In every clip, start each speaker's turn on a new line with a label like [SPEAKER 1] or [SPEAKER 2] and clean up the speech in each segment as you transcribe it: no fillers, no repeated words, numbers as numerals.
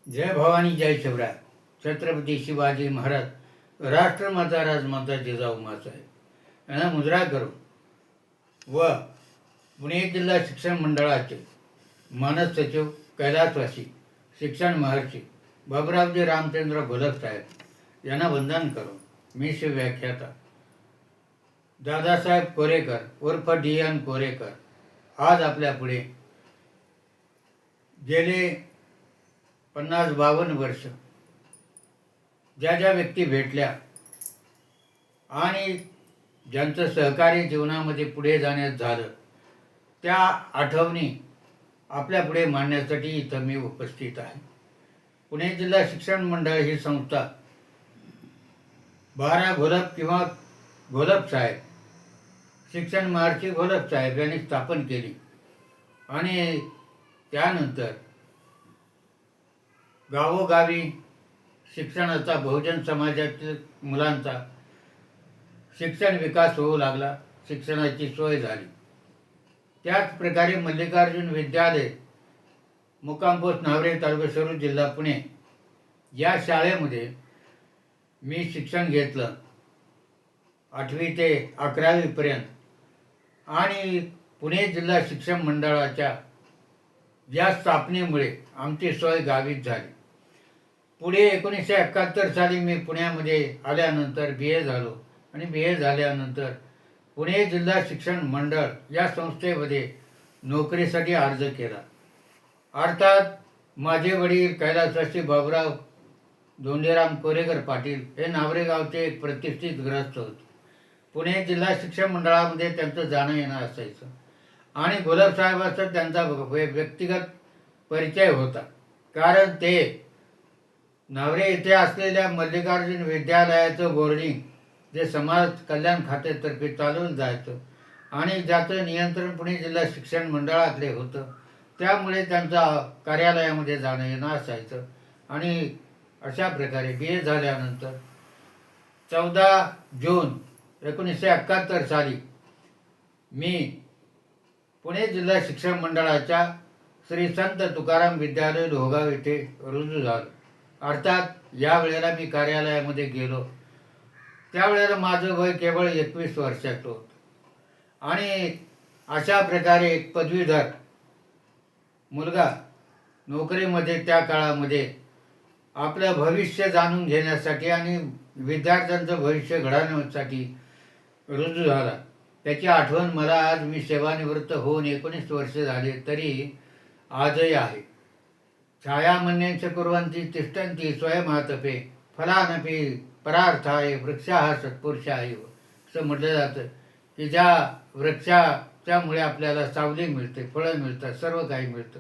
[SPEAKER 1] जय भवानी जय शिवराय. छत्रपती शिवाजी महाराज राष्ट्रमाता राजमाता जिजाऊ माँसाहेब यांना मुजरा करून व पुणे जिल्हा शिक्षण मंडळाचे मानस सचिव कैलासवासी शिक्षण महर्षी बाबुरावजी रामचंद्र घोलप साहेब यांना वंदन करून मी शिवव्याख्याता दादासाहेब कोरेकर उर्फ D.N. कोरेकर आज आपल्या पुढे गेले 50-52 वर्ष ज्या ज्या व्यक्ती भेटल्या आणि ज्यांचं सहकारी जीवनामध्ये पुढे जाण्यात झालं त्या आठवणी आपल्या पुढे मांडण्यासाठी इथं मी उपस्थित आहे. पुणे जिल्हा शिक्षण मंडळ ही संस्था 12 घोलप किंवा घोलप साहेब शिक्षण महर्षी घोलप साहेब यांनी स्थापन केली आणि त्यानंतर गावोगावी शिक्षणाचा बहुजन समाजातील मुलांचा शिक्षण विकास होऊ लागला, शिक्षणाची सोय झाली. त्याच प्रकारे मल्लिकार्जुन विद्यालय मुक्काम पोस्ट नावरे तालुका शिरूर जिल्हा पुणे या शाळेमध्ये मी शिक्षण घेतलं 8वी ते 11वी पर्यंत आणि पुणे जिल्हा शिक्षण मंडळाच्या या स्थापनेमुळे आमची सोय गावीच झाली. पुढे 1971 साली मी पुण्यामध्ये आल्यानंतर BA झालो आणि BA झाल्यानंतर पुणे जिल्हा शिक्षण मंडळ या संस्थेमध्ये नोकरीसाठी अर्ज केला. अर्थात माझे वडील कैलासवासी बाबुराव धोंडीराम कोरेकर पाटील हे नावरे गावचे एक प्रतिष्ठित गृहस्थ होते. पुणे जिल्हा शिक्षण मंडळामध्ये त्यांचं जाणं येणं असायचं आणि घोलप साहेबांचा त्यांचा व्यक्तिगत परिचय होता, कारण ते नावरे येथे असलेल्या मल्लिकार्जुन विद्यालयाचं बोर्डिंग जे समाज कल्याण खात्यातर्फे चालवलं जायचं आणि ज्याचं नियंत्रण पुणे जिल्हा शिक्षण मंडळाकडे होतं, त्यामुळे त्यांचा कार्यालयामध्ये जाणं येणं असायचं. आणि अशा प्रकारे BA झाल्यानंतर 14 जून 1971 साली मी पुणे जिल्हा शिक्षण मंडळाच्या श्री संत तुकाराम विद्यालय लोहगाव येथे रुजू झालो. अर्थात या वेळेला मी कार्यालयामध्ये गेलो त्यावेळेला माझं वय केवळ 21 वर्षाचं होतं आणि अशा प्रकारे एक पदवीधर मुलगा नोकरीमध्ये त्या काळामध्ये आपलं भविष्य जाणून घेण्यासाठी आणि विद्यार्थ्यांचं भविष्य घडवण्यासाठी रुजू झाला. त्याची आठवण मला आज मी सेवानिवृत्त होऊन 19 वर्ष झाले तरी आजही आहे. छाया मन्यंच कुर्वन्ति तिष्ठन्ति स्वयमातपे फलानपि परार्थाय वृक्षाः सत्पुरुषाः असं म्हटलं जातं की ज्या वृक्षाच्यामुळे आपल्याला सावली मिळते, फळं मिळतात, सर्व काही मिळतं.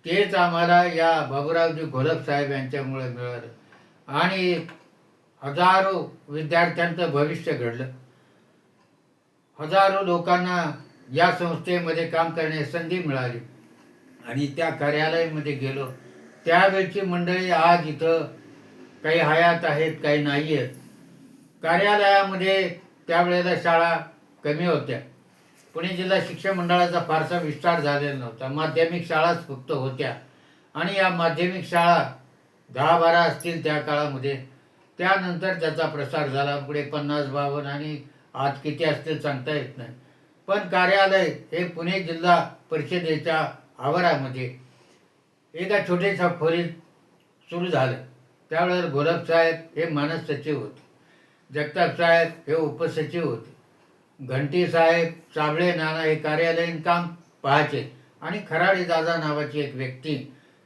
[SPEAKER 1] तेच आम्हाला या बाबुरावजी घोलप साहेब यांच्यामुळे मिळालं आणि हजारो विद्यार्थ्यांचं भविष्य घडलं. हजारो लोकांना या संस्थेमध्ये काम करण्याची संधी मिळाली आणि त्या कार्यालयामध्ये गेलो. त्यावेळची मंडळी आज इथं काही हयात आहेत, काही नाही आहेत. कार्यालयामध्ये त्यावेळेला शाळा कमी होत्या. पुणे जिल्हा शिक्षण मंडळाचा फारसा विस्तार झालेला नव्हता. माध्यमिक शाळाच फक्त होत्या आणि या माध्यमिक शाळा 10-12 असतील त्या काळामध्ये. त्यानंतर त्याचा प्रसार झाला. पुढे 50-52 आणि आज किती असतील सांगता येत नाही. पण कार्यालय हे पुणे जिल्हा परिषदेच्या आवारामध्ये एका छोट्याशा खोलीत सुरू झालं. त्यावेळेला घोलप साहेब हे मानस सचिव होते, जगताप साहेब हे उपसचिव होते, घंटी साहेब, चाबळे नाना हे कार्यालयीन काम पाहायचे आणि खराडे दादा नावाची एक व्यक्ती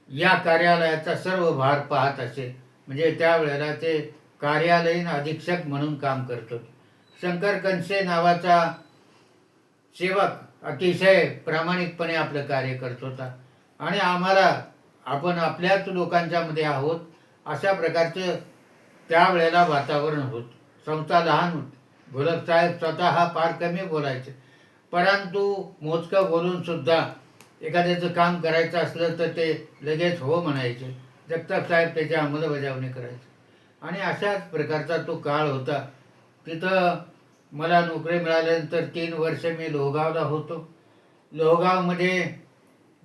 [SPEAKER 1] या कार्यालयाचा सर्व भार पाहत असे. म्हणजे त्यावेळेला ते कार्यालयीन अधीक्षक म्हणून काम करत होते. शंकर कनसे नावाचा सेवक अतिशय प्रामाणिकपणे आपलं कार्य करत होता आणि आम्हाला आपण आपल्याच लोकांच्यामध्ये आहोत अशा प्रकारचं त्यावेळेला वातावरण होतं. संस्था लहान होती. घोलप साहेब स्वतः फार कमी बोलायचे, परंतु मोजकं बोलूनसुद्धा एखाद्याचं काम करायचं असलं तर ते लगेच हो म्हणायचे. जगताप साहेब त्याची अंमलबजावणी करायचे आणि अशाच प्रकारचा तो काळ होता. तिथं मला नोकरी मिळाल्यानंतर 3 वर्ष मी लोहगावला होतो. लोहगावमध्ये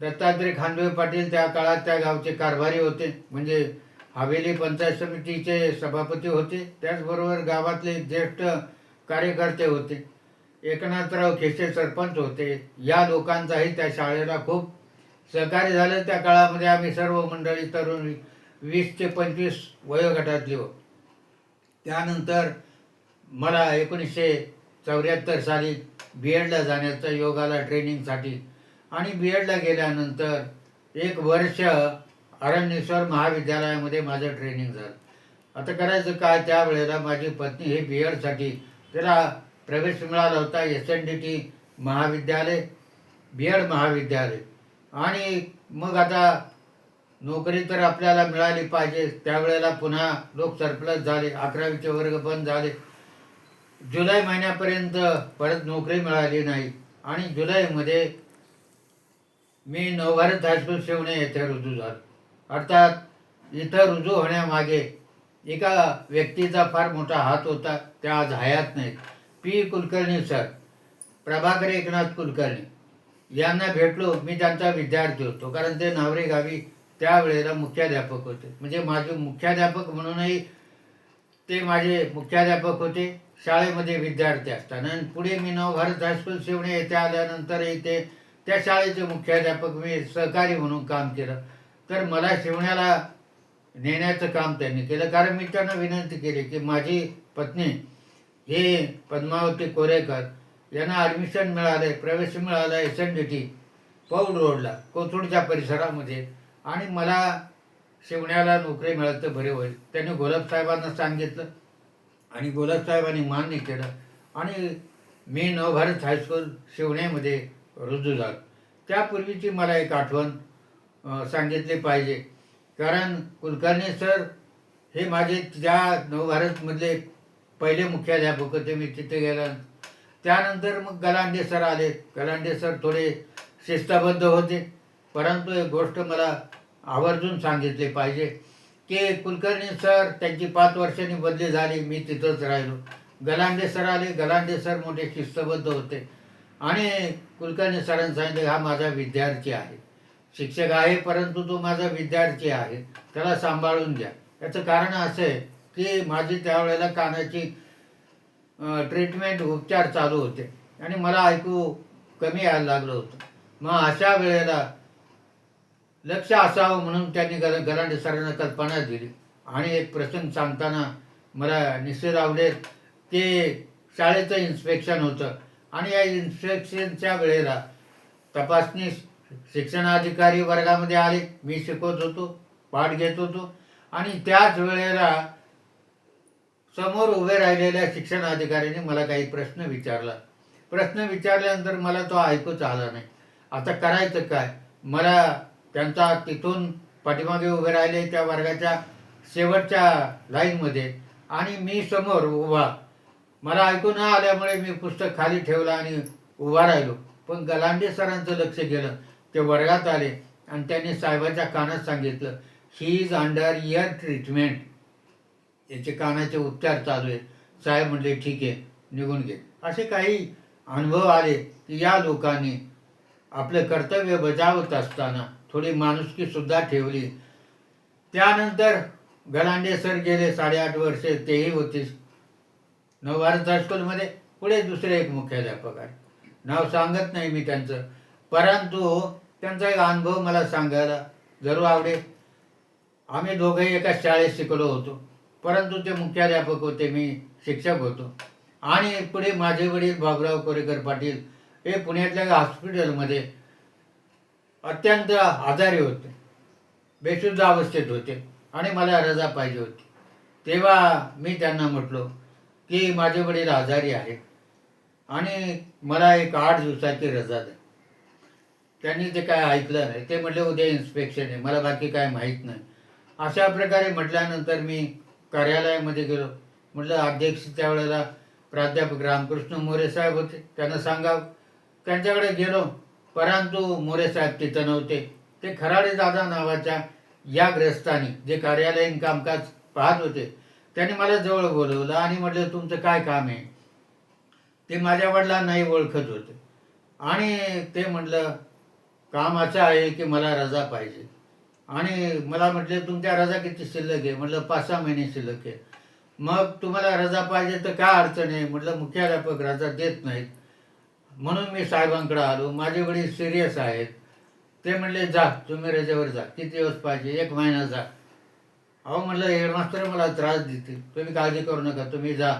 [SPEAKER 1] दत्तात्रय खानदेव पाटील त्या काळात त्या गावचे कारभारी होते, म्हणजे हवेली पंचायत समितीचे सभापती होते. त्याचबरोबर गावातले ज्येष्ठ कार्यकर्ते होते. एकनाथराव खेसे सरपंच होते. या लोकांचाही त्या शाळेला खूप सहकार्य झालं. त्या काळामध्ये आम्ही सर्व मंडळी तरुण 20 ते 25 वयोगटातली हो. त्यानंतर मला 1974 साली बी एडला जाण्याचा योग आला ट्रेनिंगसाठी. आणि बी एडला गेल्यानंतर 1 वर्ष अरण्येश्वर महाविद्यालयामध्ये माझं ट्रेनिंग झालं. आता करायचं काय, त्यावेळेला माझी पत्नी हे बी एडसाठी त्याला प्रवेश मिळाला होता SNDT महाविद्यालय, बी एड महाविद्यालय. आणि मग आता नोकरी तर आपल्याला मिळाली पाहिजे. त्यावेळेला पुन्हा लोक सरप्लस झाले, 11वीचे वर्ग बंद झाले. जुलै महिन्यापर्यंत परत नोकरी मिळाली नाही. आणि जुलैमध्ये मी नवभारत हायस्कूल शिवणे येथे रुजू झालो. अर्थात इथं रुजू होण्यामागे एका व्यक्तीचा फार मोठा हात होता. त्या आज हयात नाहीत. पी कुलकर्णी सर, प्रभाकर एकनाथ कुलकर्णी यांना भेटलो. मी त्यांचा विद्यार्थी होतो, कारण ते नावरे गावी त्यावेळेला मुख्याध्यापक होते. म्हणजे माझे मुख्याध्यापक म्हणूनही ते माझे मुख्याध्यापक होते शाळेमध्ये विद्यार्थी असताना. आणि पुढे मी नवभारत हायस्कूल शिवणे येथे आल्यानंतरही ते त्या शाळेचे मुख्याध्यापक, मी सहकारी म्हणून काम केलं. तर मला शिवण्याला नेण्याचं काम त्यांनी केलं, कारण मी त्यांना विनंती केली की माझी पत्नी हे पद्मावती कोरेकर यांना ॲडमिशन मिळाले, प्रवेश मिळाला SNDT पौड रोडला कोथरूडच्या परिसरामध्ये, आणि मला शिवण्याला नोकरी मिळाली तर बरे होईल. त्यांनी गोलपसाहेबांना सांगितलं आणि गोलपसाहेबांनी मान्य केलं. आणि मी नवभारत हायस्कूल शिवण्यामध्ये रुजू झालो. त्यापूर्वीची मला एक आठवण सांगितली पाहिजे, कारण कुलकर्णी सर हे माझे त्या नवभारतमधले पहिले मुख्याध्यापक होते. मी तिथे गेला. त्यानंतर मग गलांडे सर आले. गलांडे सर थोडे शिस्तबद्ध होते, परंतु एक गोष्ट मला आवर्जून सांगितली पाहिजे की कुलकर्णी सर त्यांची 5 वर्षांनी बदली झाली, मी तिथंच राहिलो. गलांडे सर आले. गलांडे सर मोठे शिस्तबद्ध होते आणि कुलकर्णी सरांनी सांगितले, हा माझा विद्यार्थी आहे, शिक्षक आहे परंतु तो माझा विद्यार्थी आहे, त्याला सांभाळून घ्या. याचं कारण असं आहे की माझी त्यावेळेला कानाची ट्रीटमेंट, उपचार चालू होते आणि मला ऐकू कमी यायला लागलं होतं. मग अशा वेळेला लक्ष असावं म्हणून त्यांनी गलांडे सरांना कल्पना दिली. आणि एक प्रसंग सांगताना मला निश्चित आवडेल की शाळेचं इन्स्पेक्शन होतं आणि या इन्स्पेक्शनच्या वेळेला तपासणी शिक्षणाधिकारी वर्गामध्ये आले. मी शिकवत होतो, पाठ घेत होतो, आणि त्याच वेळेला समोर उभे राहिलेल्या शिक्षणाधिकाऱ्यांनी मला काही प्रश्न विचारला. प्रश्न विचारल्यानंतर मला तो ऐकूच आला नाही. आता करायचं काय, मला त्यांचा तिथून पाठीमागे उभे राहिले त्या वर्गाच्या शेवटच्या लाईनमध्ये, आणि मी समोर उभा. मला ऐकू न आल्यामुळे मी पुस्तक खाली ठेवलं आणि उभा राहिलो. पण गलांडे सरांचं लक्ष गेलं. ते वर्गात आले आणि त्यांनी साहेबाच्या कानात सांगितलं, he is under year treatment, याचे कानाचे उपचार चालू आहेत. साहेब म्हणले ठीक आहे, निघून गे. असे काही अनुभव आले की या लोकांनी आपलं कर्तव्य बजावत असताना थोडी माणुसकी सुद्धा ठेवली. त्यानंतर गलांडे सर गेले 8.5 वर्षे, तेही होते नवभारत हायस्कूलमध्ये. पुढे दुसरे एक मुख्याध्यापक आहे, नाव सांगत नाही मी त्यांचं, परंतु त्यांचा एक अनुभव मला सांगायला जरूर आवडेल. आम्ही दोघंही एकाच शाळेत शिकलो होतो, परंतु ते मुख्याध्यापक होते, मी शिक्षक होतो. आणि पुढे माझे वडील बाबुराव कोरेकर पाटील हे पुण्यातल्या हॉस्पिटलमध्ये अत्यंत आजारी होते, बेशुद्ध अवस्थेत होते आणि मला रजा पाहिजे होती. तेव्हा मी त्यांना म्हटलो की माझे वडील आजारी आहेत आणि मला एक 8 दिवसाची रजा द्या. त्यांनी ते काय ऐकलं नाही. ते म्हटले उद्या इन्स्पेक्शन आहे, मला बाकी काय माहीत नाही. अशा प्रकारे म्हटल्यानंतर मी कार्यालयामध्ये गेलो. म्हटलं अध्यक्ष त्यावेळेला प्राध्यापक रामकृष्ण मोरे साहेब होते, त्यांना सांगावं. त्यांच्याकडे गेलो, परंतु मोरे साहेब तिथं नव्हते. ते खराडे दादा नावाच्या या ग्रस्तानी जे कार्यालयीन कामकाज पाहत होते, त्यांनी मला जवळ बोलवलं आणि म्हटलं तुमचं काय काम आहे. ते माझ्या वडिलांनाही ओळखत होते आणि ते म्हटलं काम असं आहे की मला रजा पाहिजे. आणि मला म्हटले तुमच्या रजा किती शिल्लक आहे? म्हटलं 5-6 महिने शिल्लक आहे. मग तुम्हाला रजा पाहिजे तर काय अडचण आहे? म्हटलं मुख्याध्यापक रजा देत नाहीत. म्हणून मी साहेबांकडे आलो. माझे वडील सिरियस आहेत. ते म्हणले जा तुम्ही रजेवर जा. किती दिवस पाहिजे? 1 महिना जा. अहो म्हटलं हेडमास्तर मला त्रास देतील, तुम्ही काळजी करू नका, तुम्ही जा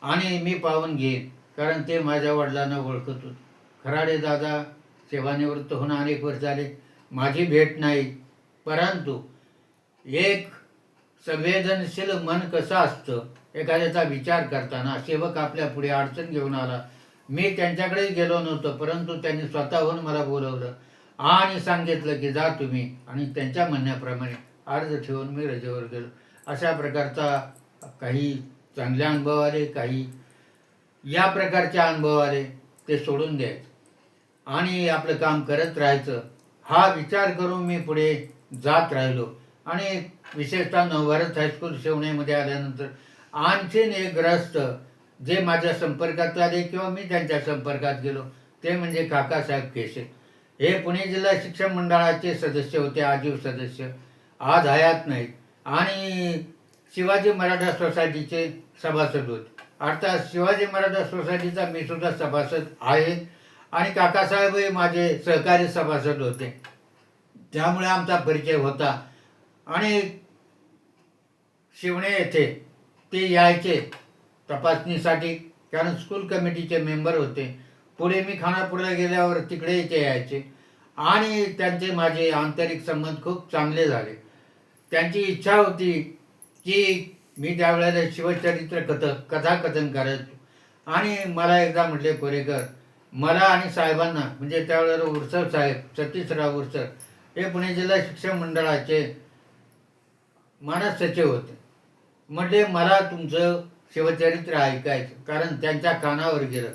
[SPEAKER 1] आणि मी पाहून घेईन. कारण ते माझ्या वडिलांना ओळखत होते. खराडे दादा सेवानिवृत्त होऊन अनेक वर्ष झाले, माझी भेट नाही. परंतु एक संवेदनशील मन कसं असतं, एखाद्याचा विचार करताना सेवक आपल्या पुढे अडचण घेऊन आला, मी त्यांच्याकडेही गेलो नव्हतो, परंतु त्यांनी स्वतःहून मला बोलवलं आणि सांगितलं की जा तुम्ही, आणि त्यांच्या म्हणण्याप्रमाणे अर्ज ठेवून मी रजेवर गेलो. अशा प्रकारचा काही चांगले अनुभव आले, काही या प्रकारचे अनुभव आले. ते सोडून द्यायचं आणि आपलं काम करत राहायचं, हा विचार करून मी पुढे जात राहिलो. आणि विशेषतः नवभारत हायस्कूल शिवण्यामध्ये आल्यानंतर आणखीन एक ग्रस्त जे माझ्या संपर्कात आले किंवा मी त्यांच्या संपर्कात गेलो, ते म्हणजे काकासाहेब केशे. हे पुणे जिल्हा शिक्षण मंडळाचे सदस्य होते, आजीव सदस्य. आज हयात नाहीत. आणि शिवाजी मराठा सोसायटीचे सभासद होते. अर्थात शिवाजी मराठा सोसायटीचा मी सुद्धा सभासद आहे आणि काकासाहेबही माझे सहकारी सभासद होते. त्यामुळे आमचा परिचय होता. आणि शिवणे येथे ते यायचे तपासणीसाठी, कारण स्कूल कमिटीचे मेंबर होते. पुढे मी खानापूरला गेल्यावर तिकडेही ते यायचे आणि त्यांचे माझे आंतरिक संबंध खूप चांगले झाले. त्यांची इच्छा होती की मी त्यावेळेला शिवचरित्र कथाकथन करायचो. आणि मला एकदा म्हटले कोरेकर, मला आणि साहेबांना, म्हणजे त्यावेळेला उरसर साहेब, सतीशराव उरसर, हे पुणे जिल्हा शिक्षण मंडळाचे मानस सचिव होते. म्हटले मला तुमचं शिवचरित्र ऐकायचं, कारण त्यांच्या कानावर गेलं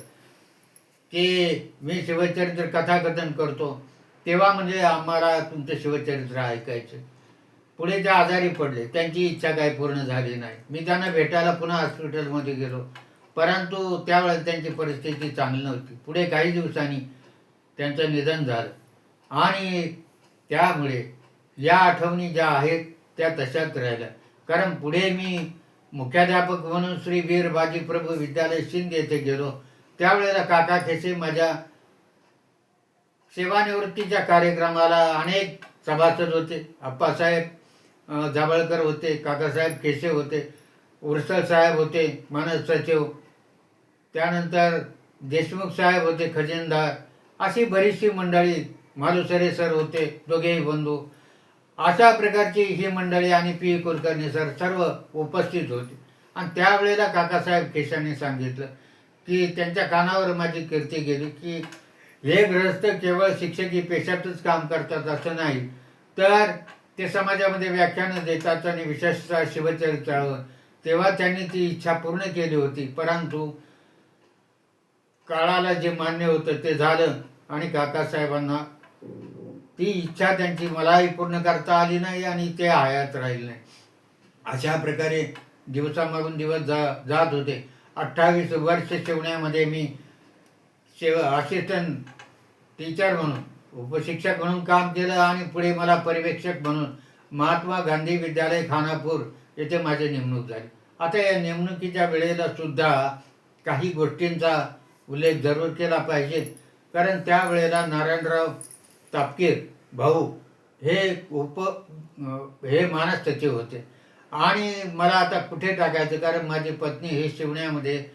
[SPEAKER 1] की मी शिवचरित्र कथाकथन करतो. तेव्हा म्हणजे आम्हाला तुमचं शिवचरित्र ऐकायचं. पुढे ते आजारी पडले, त्यांची इच्छा काही पूर्ण झाली नाही. मी त्यांना भेटायला पुन्हा हॉस्पिटलमध्ये गेलो, परंतु त्यावेळेस त्यांची परिस्थिती चांगली नव्हती. पुढे काही दिवसांनी त्यांचं निधन झालं. आणि त्यामुळे या आठवणी ज्या आहेत त्या तशाच राहिल्या. कारण पुढे मी मुख्याध्यापक म्हणून श्री वीर बाजीप्रभू विद्यालय शिंदे येथे गेलो. त्यावेळेला काका खेसे माझ्या सेवानिवृत्तीच्या कार्यक्रमाला अनेक सभासद होते. अप्पासाहेब जावळकर होते, काकासाहेब केसे होते, उरसर साहेब होते मानस सचिव, त्यानंतर देशमुख साहेब होते खजिनदार, अशी बरीचशी मंडळी, मालुसरे सर होते, दोघेही बंधू. अशा प्रकारची ही मंडळी आणि पी कुलकर्णी सर सर्व उपस्थित होते. आणि त्यावेळेला काकासाहेब केशांनी सांगितलं की त्यांच्या कानावर माझी कीर्ती गेली की हे गृहस्थ केवळ शिक्षकी पेशातच काम करतात असं नाही, तर ते समाजामध्ये व्याख्यानं देतात आणि विशेषतः शिवचरित्रावर. तेव्हा त्यांनी ती इच्छा पूर्ण केली होती, परंतु काळाला जे मान्य होतं ते झालं आणि काकासाहेबांना ती इच्छा त्यांची मलाही पूर्ण करता आली नाही आणि ते हयात राहिले नाही. अशा प्रकारे दिवसामागून दिवस जात होते. 28 वर्ष शिवण्यामध्ये मी असिस्टंट टीचर म्हणून, उपशिक्षक म्हणून काम केलं आणि पुढे मला पर्यवेक्षक म्हणून महात्मा गांधी विद्यालय खानापूर येथे माझी नेमणूक झाली. आता या नेमणुकीच्या वेळेला सुद्धा काही गोष्टींचा उल्लेख जरूर केला पाहिजे, कारण त्यावेळेला नारायणराव तापकीर भाऊ हे मानस सचिव होते. आणि मला आता कुठे टाकायचं, कारण माझी पत्नी हे शिवण्यामध्ये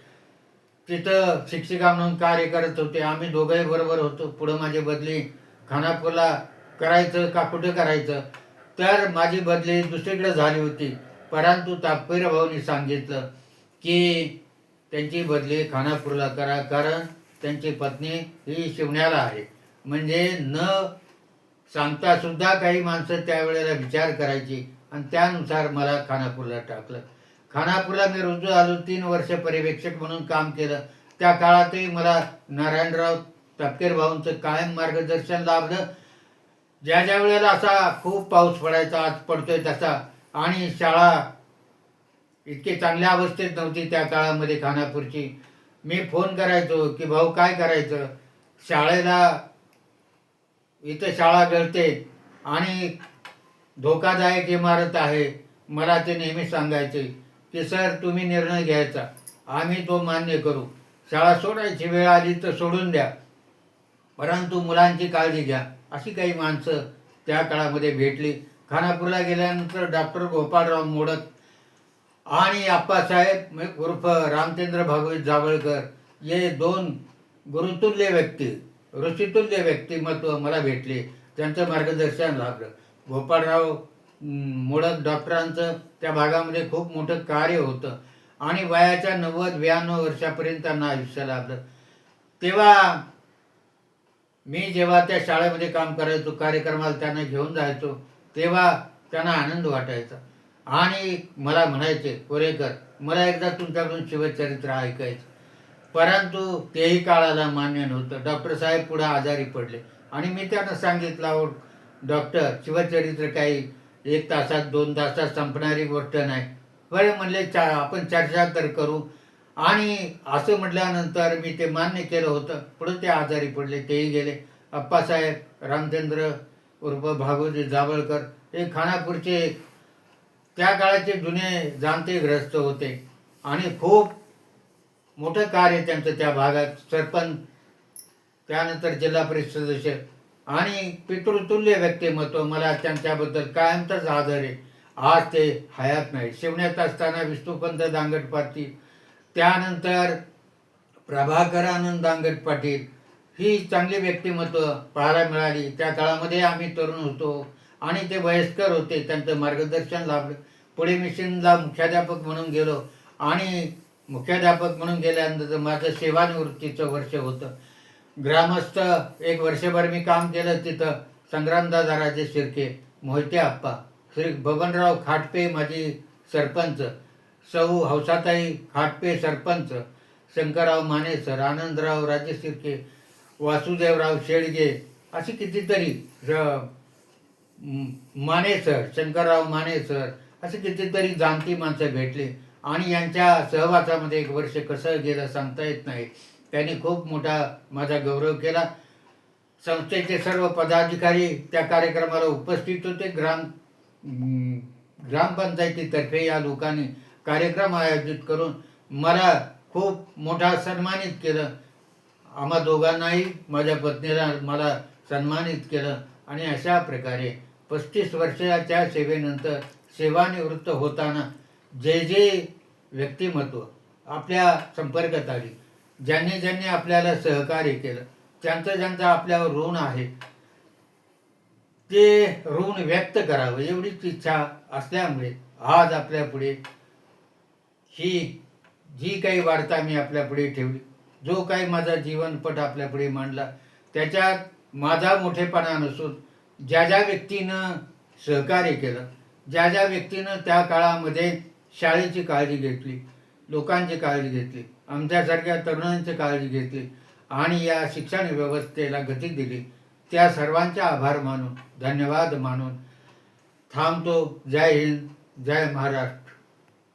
[SPEAKER 1] तिथं शिक्षिका म्हणून कार्य करत होते. आम्ही दोघंही बरोबर होतो. पुढं माझी बदली खानापूरला करायचं का कुठं करायचं, तर माझी बदली दुसरीकडे झाली होती. परंतु तापकीर भाऊनी सांगितलं की त्यांची बदली खानापूरला करा, कारण त्यांची पत्नी ही शिवण्याला आहे. म्हणजे न सांगता सुद्धा काही माणसं त्यावेळेला विचार करायची आणि त्यानुसार मला खानापूरला टाकलं. खानापूरला मी रुजू आलो. 3 वर्ष पर्यवेक्षक म्हणून काम केलं. त्या काळातही मला नारायणराव तापकीर भाऊंचं कायम मार्गदर्शन लाभलं. ज्या ज्या वेळेला असा खूप पाऊस पडायचा, आज पडतोय तसा, आणि शाळा इतकी चांगल्या अवस्थेत नव्हती त्या काळामध्ये खानापूरची, मी फोन करायचो की भाऊ काय करायचं, शाळेला इथं शाळा गळते आणि धोकादायक इमारत आहे. मला ते नेहमी सांगायचे की सर तुम्ही निर्णय घ्यायचा, आम्ही तो मान्य करू. शाळा सोडायची वेळ आली तर सोडून द्या, परंतु मुलांची काळजी घ्या. अशी काही माणसं त्या काळामध्ये भेटली. खानापूरला गेल्यानंतर डॉक्टर गोपाळराव मोडक आणि आप्पासाहेब उर्फ रामचंद्र भागवत जावळकर हे दोन गुरुतुल्य व्यक्ती, ऋषितुल्य व्यक्तिमत्व मला भेटले. त्यांचं मार्गदर्शन लाभलं. गोपाळराव मोडक डॉक्टरांचं त्या भागामध्ये खूप मोठं कार्य होतं आणि वयाच्या 90-92 वर्षापर्यंत त्यांना आयुष्य लाभलं. तेव्हा मी जेव्हा त्या शाळेमध्ये काम करायचो, कार्यक्रमाला त्यांना घेऊन जायचो, तेव्हा त्यांना आनंद वाटायचा आणि मला म्हणायचे कोरेकर मला एकदा तुमच्याकडून शिवचरित्र ऐकायचं. परंतु तेही काळाला मान्य नव्हतं. डॉक्टर साहेब पुढे आजारी पडले आणि मी त्यांना सांगितलं, अहो डॉक्टर शिवचरित्र काही 1 तासात 2 तासात संपणारी गोष्ट नाही. बरं म्हणले आपण चर्चा तर करू. आणि असं म्हटल्यानंतर मी ते मान्य केलं होतं. पुढे ते आजारी पडले, तेही गेले. अप्पासाहेब रामचंद्र उर्फ भागवत जावळकर हे खानापूरचे त्या काळाचे जुने जाणते ग्रस्त होते आणि खूप मोठं कार्य त्यांचं त्या भागात. सरपंच, त्यानंतर जिल्हा परिषद सदस्य आणि पितृतुल्य व्यक्तिमत्व. मला त्यांच्याबद्दल कायमचाच आदर आहे. आज ते हयात नाही. शिवण्यात असताना विष्णुपंत दांगट पाटील, त्यानंतर प्रभाकरानंद दांगट पाटील ही चांगली व्यक्तिमत्व पाहायला मिळाली. त्या काळामध्ये आम्ही तरुण होतो आणि ते वयस्कर होते. त्यांचं मार्गदर्शन लाभलं. पुढे मिशनला मुख्याध्यापक म्हणून गेलो आणि मुख्याध्यापक म्हणून गेल्यानंतर माझं सेवानिवृत्तीचं वर्ष होतं. ग्रामस्थ 1 वर्षभर मी काम केलं तिथं. संग्रामदादा राजे शिर्के, मोहिते आप्पा, श्री बबनराव खाटपे माजी सरपंच, सौ हौसाताई खाटपे सरपंच, शंकरराव माने सर, आनंदराव राजे शिर्के, वासुदेवराव शेळगे, अशी कितीतरी माने सर, शंकरराव माने सर, असे कितीतरी जाणती माणसं भेटली आणि यांच्या सहवासामध्ये 1 वर्ष कसं गेलं सांगता येत नाही. त्यांनी खूप मोठा माझा गौरव केला. संस्थेचे सर्व पदाधिकारी त्या कार्यक्रमाला उपस्थित होते. ग्रामपंचायतीतर्फे या लोकांनी कार्यक्रम आयोजित करून मला खूप मोठा सन्मानित केलं. आम्हा दोघांनाही, माझ्या पत्नीला मला सन्मानित केलं आणि अशा प्रकारे 35 वर्षाच्या सेवेनंतर सेवानिवृत्त होताना जे जे व्यक्तिमत्व आपल्या संपर्कात आली, ज्यांनी ज्यांनी आपल्याला सहकार्य केलं, ज्यांचं आपल्यावर ऋण आहे, ते ऋण व्यक्त करावं एवढीच इच्छा असल्यामुळे आज आपल्यापुढे ही जी काही वार्ता मी आपल्यापुढे ठेवली, जो काही माझा जीवनपट आपल्यापुढे मांडला, त्याच्यात माझा मोठेपणा नसून ज्या ज्या व्यक्तीनं सहकार्य केलं, ज्या ज्या व्यक्तीनं त्या काळामध्ये शाळेची काळजी घेतली, लोकांची काळजी घेतली, आमच्यासारख्या तरुणांची काळजी घेतली आणि या शिक्षण व्यवस्थेला गती दिली, त्या सर्वांचे आभार मानून, धन्यवाद मानून थांबतो. जय हिंद, जय महाराष्ट्र.